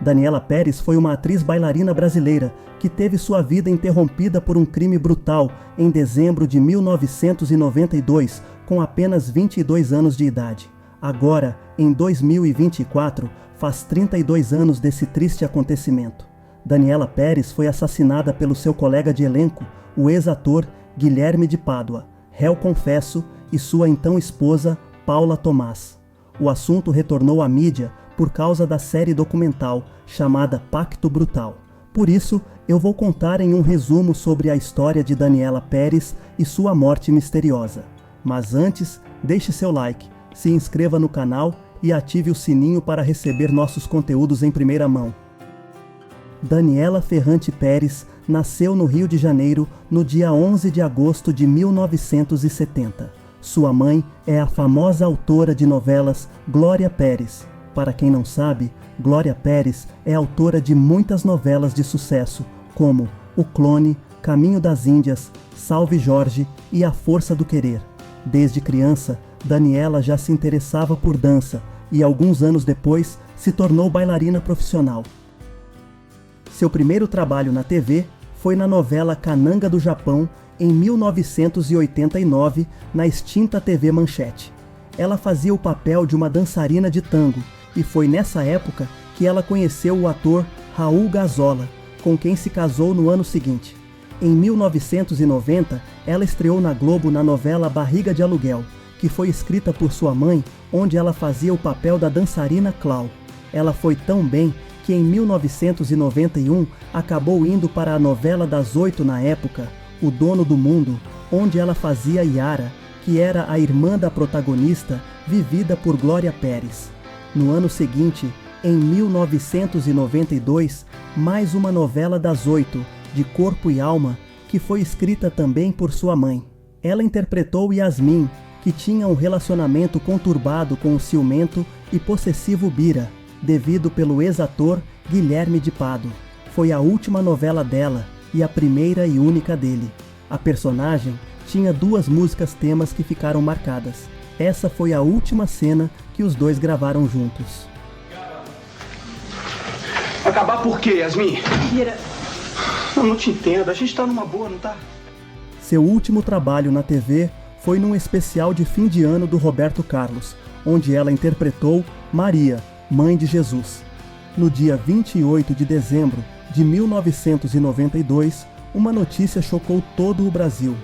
Daniela Pérez foi uma atriz bailarina brasileira que teve sua vida interrompida por um crime brutal em dezembro de 1992, com apenas 22 anos de idade. Agora, em 2024, faz 32 anos desse triste acontecimento. Daniela Pérez foi assassinada pelo seu colega de elenco, o ex-ator Guilherme de Pádua, réu confesso, e sua então esposa, Paula Tomás. O assunto retornou à mídia por causa da série documental chamada Pacto Brutal. Por isso, eu vou contar em um resumo sobre a história de Daniela Pérez e sua morte misteriosa. Mas antes, deixe seu like, se inscreva no canal e ative o sininho para receber nossos conteúdos em primeira mão. Daniela Ferrante Pérez nasceu no Rio de Janeiro no dia 11 de agosto de 1970. Sua mãe é a famosa autora de novelas Glória Pérez. Para quem não sabe, Glória Pérez é autora de muitas novelas de sucesso, como O Clone, Caminho das Índias, Salve Jorge e A Força do Querer. Desde criança, Daniela já se interessava por dança e, alguns anos depois, se tornou bailarina profissional. Seu primeiro trabalho na TV foi na novela Cananga do Japão, em 1989, na extinta TV Manchete. Ela fazia o papel de uma dançarina de tango, e foi nessa época que ela conheceu o ator Raul Gazola, com quem se casou no ano seguinte. Em 1990, ela estreou na Globo na novela Barriga de Aluguel, que foi escrita por sua mãe, onde ela fazia o papel da dançarina Clau. Ela foi tão bem que em 1991 acabou indo para a novela das 8 na época, O Dono do Mundo, onde ela fazia Yara, que era a irmã da protagonista, vivida por Glória Pérez. No ano seguinte, em 1992, mais uma novela das 8, de Corpo e Alma, que foi escrita também por sua mãe. Ela interpretou Yasmin, que tinha um relacionamento conturbado com o ciumento e possessivo Bira, devido pelo ex-ator Guilherme de Pádua. Foi a última novela dela e a primeira e única dele. A personagem tinha 2 músicas temas que ficaram marcadas. Essa foi a última cena que os dois gravaram juntos. Acabar por quê, Yasmin? Bira. Eu não te entendo, a gente tá numa boa, não tá? Seu último trabalho na TV foi num especial de fim de ano do Roberto Carlos, onde ela interpretou Maria, mãe de Jesus. No dia 28 de dezembro de 1992, uma notícia chocou todo o Brasil.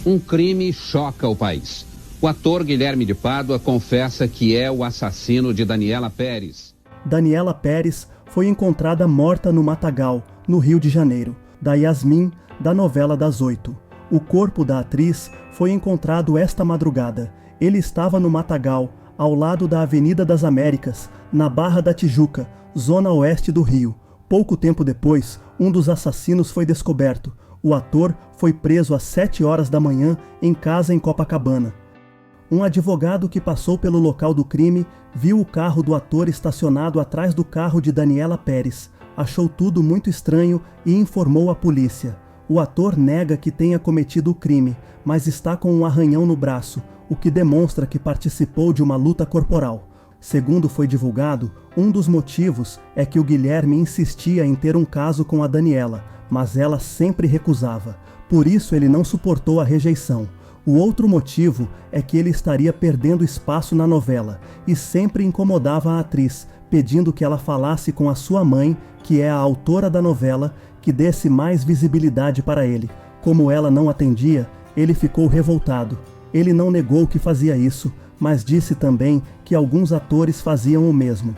Um crime choca o país. O ator Guilherme de Pádua confessa que é o assassino de Daniela Pérez. Daniela Pérez foi encontrada morta no Matagal, no Rio de Janeiro, da Yasmin, da novela das 8. O corpo da atriz foi encontrado esta madrugada. Ele estava no Matagal, ao lado da Avenida das Américas, na Barra da Tijuca, zona oeste do Rio. Pouco tempo depois, um dos assassinos foi descoberto. O ator foi preso às 7 horas da manhã em casa em Copacabana. Um advogado que passou pelo local do crime viu o carro do ator estacionado atrás do carro de Daniela Pérez. Achou tudo muito estranho e informou a polícia. O ator nega que tenha cometido o crime, mas está com um arranhão no braço, o que demonstra que participou de uma luta corporal. Segundo foi divulgado, um dos motivos é que o Guilherme insistia em ter um caso com a Daniela, mas ela sempre recusava. Por isso ele não suportou a rejeição. O outro motivo é que ele estaria perdendo espaço na novela e sempre incomodava a atriz, pedindo que ela falasse com a sua mãe, que é a autora da novela, que desse mais visibilidade para ele. Como ela não atendia, ele ficou revoltado. Ele não negou que fazia isso, mas disse também que alguns atores faziam o mesmo.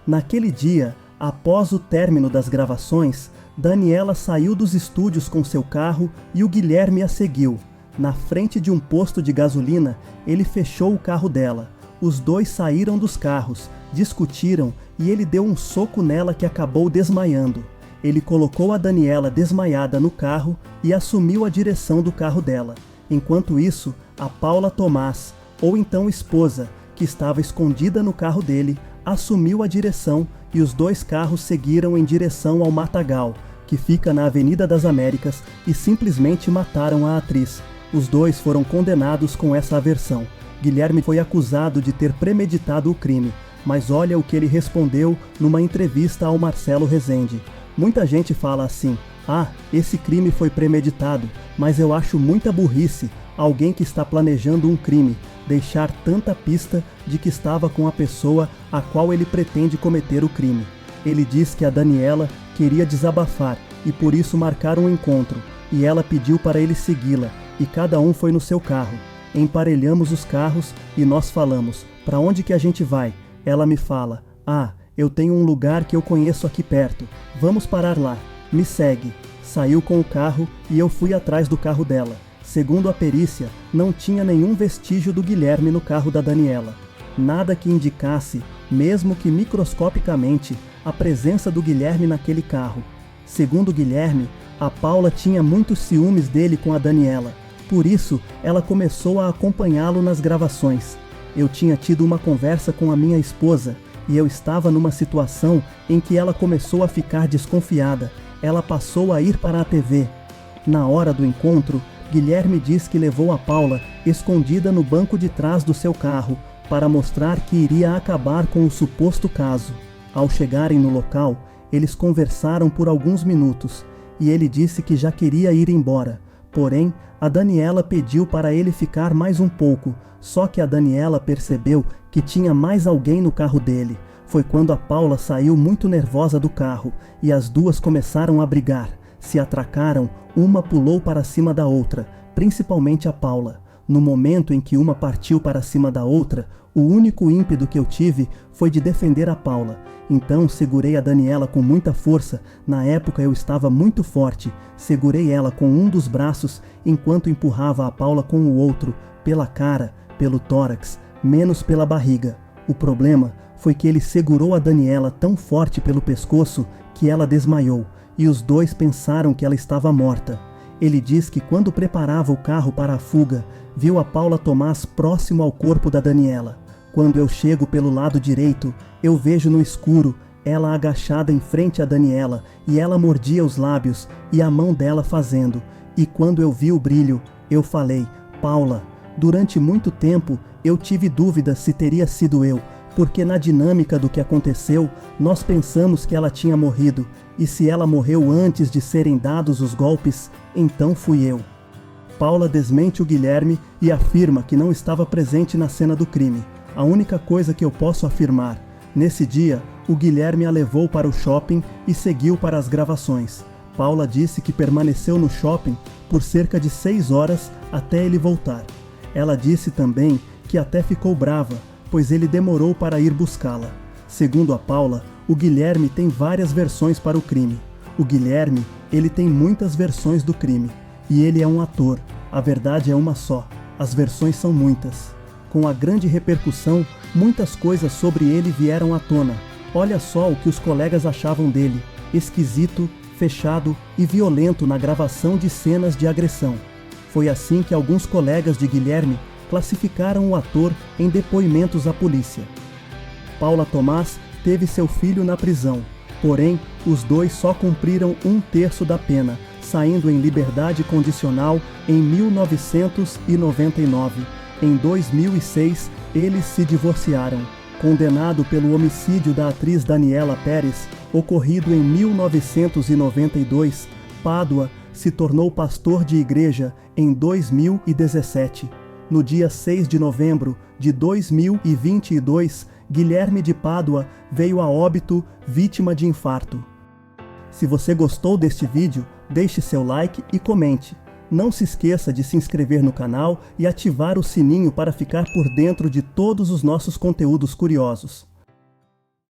Naquele dia, após o término das gravações, Daniela saiu dos estúdios com seu carro e o Guilherme a seguiu. Na frente de um posto de gasolina, ele fechou o carro dela. Os dois saíram dos carros, discutiram e ele deu um soco nela que acabou desmaiando. Ele colocou a Daniela desmaiada no carro e assumiu a direção do carro dela. Enquanto isso, a Paula Tomás, ou então esposa, que estava escondida no carro dele, assumiu a direção e os dois carros seguiram em direção ao Matagal, que fica na Avenida das Américas, e simplesmente mataram a atriz. Os dois foram condenados com essa aversão. Guilherme foi acusado de ter premeditado o crime, mas olha o que ele respondeu numa entrevista ao Marcelo Rezende. Muita gente fala assim: ah, esse crime foi premeditado, mas eu acho muita burrice alguém que está planejando um crime deixar tanta pista de que estava com a pessoa a qual ele pretende cometer o crime. Ele diz que a Daniela queria desabafar e por isso marcaram um encontro, e ela pediu para ele segui-la, e cada um foi no seu carro. Emparelhamos os carros e nós falamos: para onde que a gente vai? Ela me fala: ah, eu tenho um lugar que eu conheço aqui perto, vamos parar lá, me segue. Saiu com o carro e eu fui atrás do carro dela. Segundo a perícia, não tinha nenhum vestígio do Guilherme no carro da Daniela. Nada que indicasse, mesmo que microscopicamente, a presença do Guilherme naquele carro. Segundo Guilherme, a Paula tinha muitos ciúmes dele com a Daniela. Por isso, ela começou a acompanhá-lo nas gravações. Eu tinha tido uma conversa com a minha esposa e eu estava numa situação em que ela começou a ficar desconfiada. Ela passou a ir para a TV. Na hora do encontro, Guilherme diz que levou a Paula escondida no banco de trás do seu carro para mostrar que iria acabar com o suposto caso. Ao chegarem no local, eles conversaram por alguns minutos e ele disse que já queria ir embora. Porém, a Daniela pediu para ele ficar mais um pouco, só que a Daniela percebeu que tinha mais alguém no carro dele. Foi quando a Paula saiu muito nervosa do carro e as duas começaram a brigar. Se atracaram, uma pulou para cima da outra, principalmente a Paula. No momento em que uma partiu para cima da outra, o único ímpeto que eu tive foi de defender a Paula. Então segurei a Daniela com muita força. Na época eu estava muito forte. Segurei ela com um dos braços enquanto empurrava a Paula com o outro, pela cara, pelo tórax, menos pela barriga. O problema foi que ele segurou a Daniela tão forte pelo pescoço que ela desmaiou, e os dois pensaram que ela estava morta. Ele diz que quando preparava o carro para a fuga, viu a Paula Tomás próximo ao corpo da Daniela. Quando eu chego pelo lado direito, eu vejo no escuro ela agachada em frente à Daniela e ela mordia os lábios e a mão dela fazendo. E quando eu vi o brilho, eu falei: Paula. Durante muito tempo eu tive dúvidas se teria sido eu, porque na dinâmica do que aconteceu, nós pensamos que ela tinha morrido, e se ela morreu antes de serem dados os golpes, então fui eu. Paula desmente o Guilherme e afirma que não estava presente na cena do crime. A única coisa que eu posso afirmar: nesse dia, o Guilherme a levou para o shopping e seguiu para as gravações. Paula disse que permaneceu no shopping por cerca de 6 horas até ele voltar. Ela disse também que até ficou brava, pois ele demorou para ir buscá-la. Segundo a Paula, o Guilherme tem várias versões para o crime. O Guilherme, ele tem muitas versões do crime. E ele é um ator. A verdade é uma só. As versões são muitas. Com a grande repercussão, muitas coisas sobre ele vieram à tona. Olha só o que os colegas achavam dele: esquisito, fechado e violento na gravação de cenas de agressão. Foi assim que alguns colegas de Guilherme classificaram o ator em depoimentos à polícia. Paula Tomás teve seu filho na prisão, porém, os dois só cumpriram 1/3 da pena, saindo em liberdade condicional em 1999. Em 2006, eles se divorciaram. Condenado pelo homicídio da atriz Daniela Pérez, ocorrido em 1992, Pádua se tornou pastor de igreja em 2017. No dia 6 de novembro de 2022, Guilherme de Pádua veio a óbito vítima de infarto. Se você gostou deste vídeo, deixe seu like e comente. Não se esqueça de se inscrever no canal e ativar o sininho para ficar por dentro de todos os nossos conteúdos curiosos.